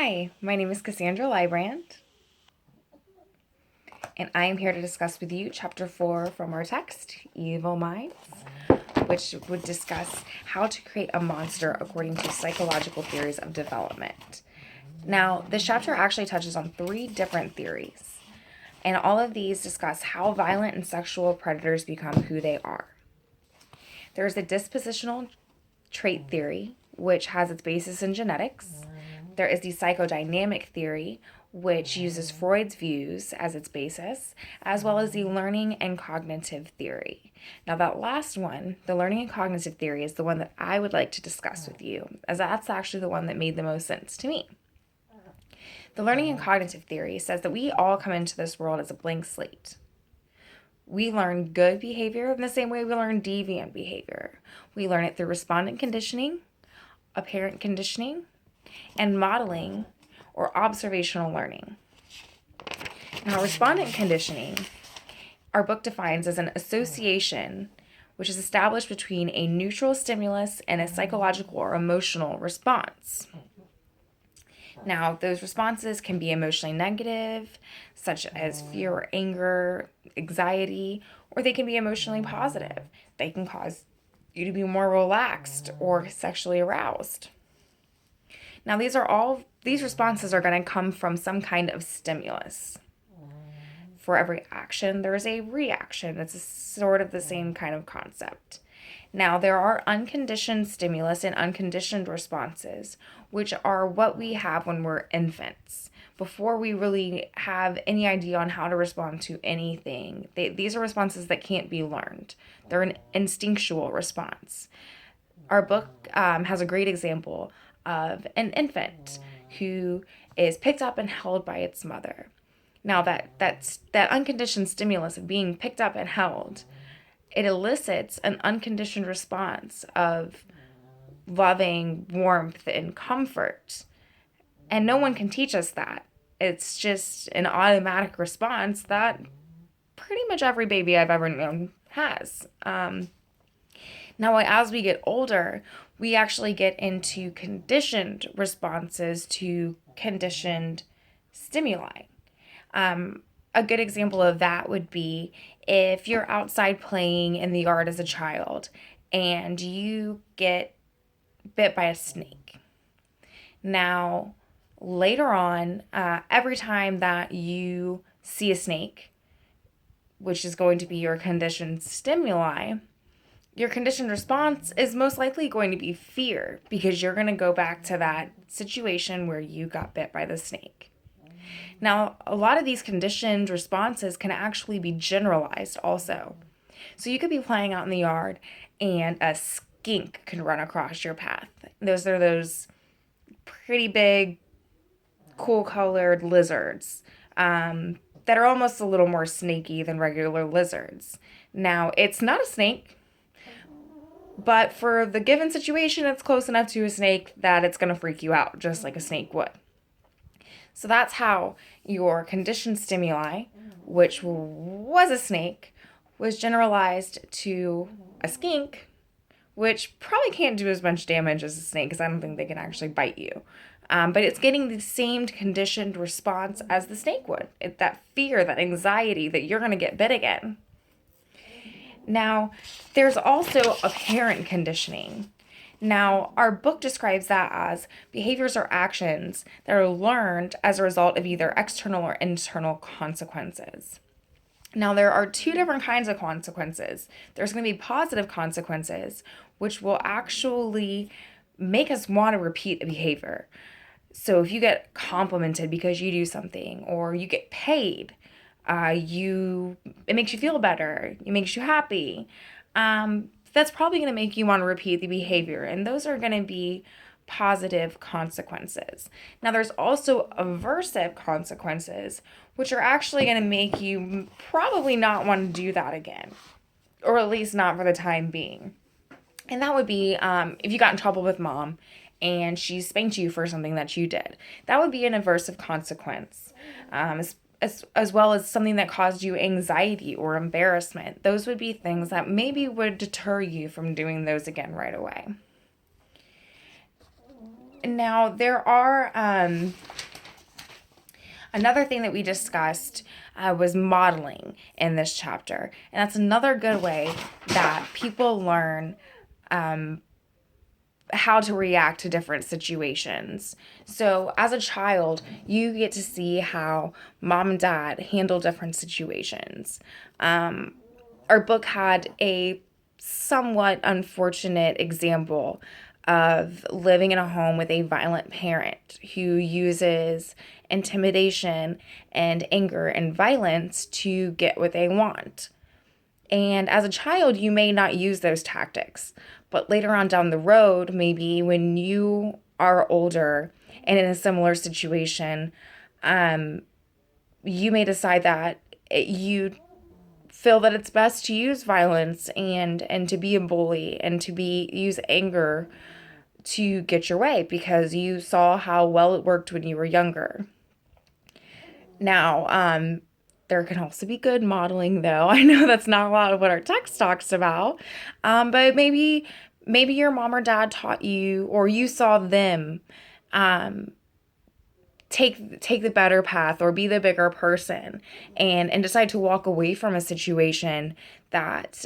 Hi, my name is Cassandra Lybrand, and I am here to discuss with you Chapter 4 from our text, Evil Minds, which would discuss how to create a monster according to psychological theories of development. Now, this chapter actually touches on 3 different theories, and all of these discuss how violent and sexual predators become who they are. There's a dispositional trait theory, which has its basis in genetics. There is the psychodynamic theory, which uses Freud's views as its basis, as well as the learning and cognitive theory. Now, that last one, the learning and cognitive theory, is the one that I would like to discuss with you, as that's actually the one that made the most sense to me. The learning and cognitive theory says that we all come into this world as a blank slate. We learn good behavior in the same way we learn deviant behavior. We learn it through respondent conditioning, apparent conditioning, and modeling or observational learning. Now, respondent conditioning, our book defines as an association which is established between a neutral stimulus and a psychological or emotional response. Now, those responses can be emotionally negative, such as fear or anger, anxiety, or they can be emotionally positive. They can cause you to be more relaxed or sexually aroused. Now, these responses are going to come from some kind of stimulus. For every action, there is a reaction. It's sort of the same kind of concept. Now, there are unconditioned stimulus and unconditioned responses, which are what we have when we're infants, before we really have any idea on how to respond to anything. These are responses that can't be learned. They're an instinctual response. Our book has a great example of an infant who is picked up and held by its mother. Now, that unconditioned stimulus of being picked up and held, it elicits an unconditioned response of loving warmth and comfort. And no one can teach us that. It's just an automatic response that pretty much every baby I've ever known has. Now, as we get older, we actually get into conditioned responses to conditioned stimuli. A good example of that would be if you're outside playing in the yard as a child and you get bit by a snake. Now, later on, every time that you see a snake, which is going to be your conditioned stimuli, your conditioned response is most likely going to be fear, because you're going to go back to that situation where you got bit by the snake. Now, a lot of these conditioned responses can actually be generalized also. So you could be playing out in the yard and a skink can run across your path. Those are those pretty big, cool colored lizards that are almost a little more snaky than regular lizards. Now, it's not a snake, but for the given situation, it's close enough to a snake that it's going to freak you out, just like a snake would. So that's how your conditioned stimuli, which was a snake, was generalized to a skink, which probably can't do as much damage as a snake, because I don't think they can actually bite you. But it's getting the same conditioned response as the snake would. That fear, that anxiety that you're going to get bit again. Now, there's also apparent conditioning. Now, our book describes that as behaviors or actions that are learned as a result of either external or internal consequences. Now, there are 2 different kinds of consequences. There's going to be positive consequences, which will actually make us want to repeat a behavior. So if you get complimented because you do something, or you get paid, it makes you feel better, it makes you happy. That's probably going to make you want to repeat the behavior, and those are going to be positive consequences. Now, there's also aversive consequences, which are actually going to make you probably not want to do that again, or at least not for the time being. And that would be if you got in trouble with mom and she spanked you for something that you did. That would be an aversive consequence. As well as something that caused you anxiety or embarrassment. Those would be things that maybe would deter you from doing those again right away. Now, there are Another thing that we discussed was modeling in this chapter. And that's another good way that people learn how to react to different situations. So, as a child, you get to see how mom and dad handle different situations. Our book had a somewhat unfortunate example of living in a home with a violent parent who uses intimidation and anger and violence to get what they want. And as a child, you may not use those tactics. But later on down the road, maybe when you are older and in a similar situation, you may decide that you feel that it's best to use violence and to be a bully and to be use anger to get your way because you saw how well it worked when you were younger. Now, there can also be good modeling, though. I know that's not a lot of what our text talks about, but maybe your mom or dad taught you, or you saw them take the better path or be the bigger person, and decide to walk away from a situation that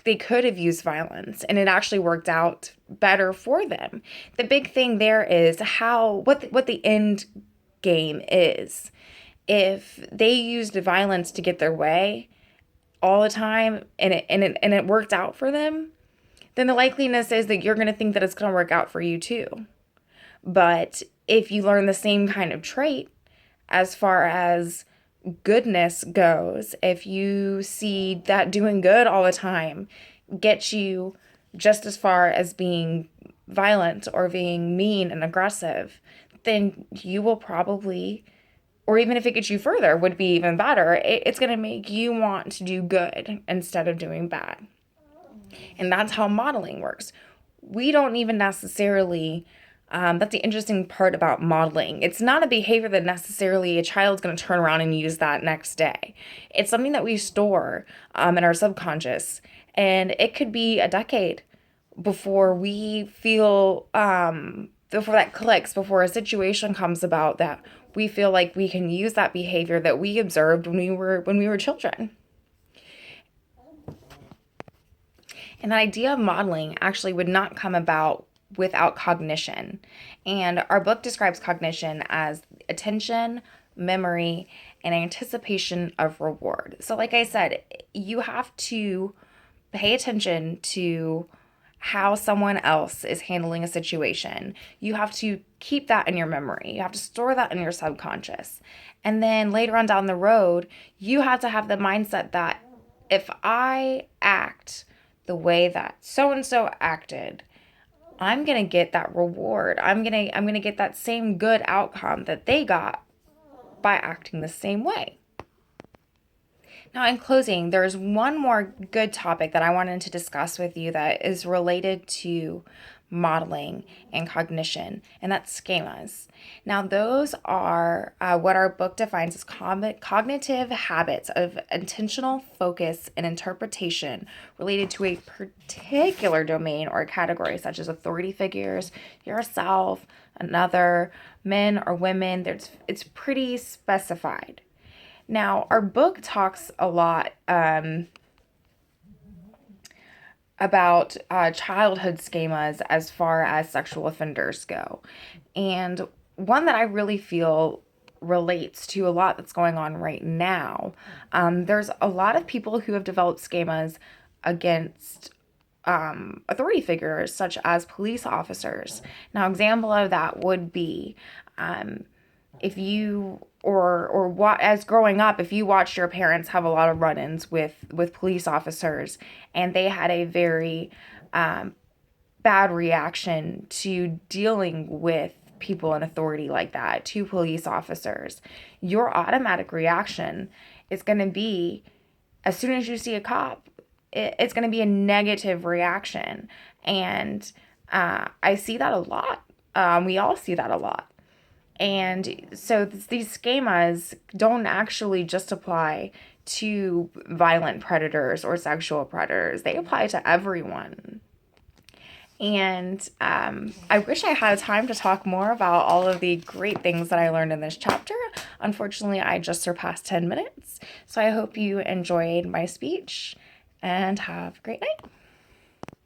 they could have used violence and it actually worked out better for them. The big thing there is what the end game is. If they used violence to get their way all the time and it worked out for them, then the likeliness is that you're going to think that it's going to work out for you too. But if you learn the same kind of trait as far as goodness goes, if you see that doing good all the time gets you just as far as being violent or being mean and aggressive, then you will probably, or even if it gets you further, would be even better. It's going to make you want to do good instead of doing bad. And that's how modeling works. We don't even necessarily, that's the interesting part about modeling. It's not a behavior that necessarily a child's going to turn around and use that next day. It's something that we store in our subconscious. And it could be a decade before we feel, before that clicks, before a situation comes about that we feel like we can use that behavior that we observed when we were children. And the idea of modeling actually would not come about without cognition. And our book describes cognition as attention, memory, and anticipation of reward. So like I said, you have to pay attention to how someone else is handling a situation. You have to keep that in your memory. You have to store that in your subconscious. And then later on down the road, you have to have the mindset that if I act the way that so and so acted, I'm going to get that reward. I'm going to get that same good outcome that they got by acting the same way. Now, in closing, there's one more good topic that I wanted to discuss with you that is related to modeling and cognition, and that's schemas. Now, those are what our book defines as cognitive habits of intentional focus and interpretation related to a particular domain or category, such as authority figures, yourself, another, men or women. It's pretty specified. Now, our book talks a lot about childhood schemas as far as sexual offenders go. And one that I really feel relates to a lot that's going on right now. There's a lot of people who have developed schemas against authority figures, such as police officers. Now, example of that would be if you as growing up, if you watched your parents have a lot of run-ins with police officers and they had a very bad reaction to dealing with people in authority like that, to police officers, your automatic reaction is going to be, as soon as you see a cop, it's going to be a negative reaction. And I see that a lot. We all see that a lot. And so these schemas don't actually just apply to violent predators or sexual predators. They apply to everyone. And I wish I had time to talk more about all of the great things that I learned in this chapter. Unfortunately, I just surpassed 10 minutes. So I hope you enjoyed my speech and have a great night.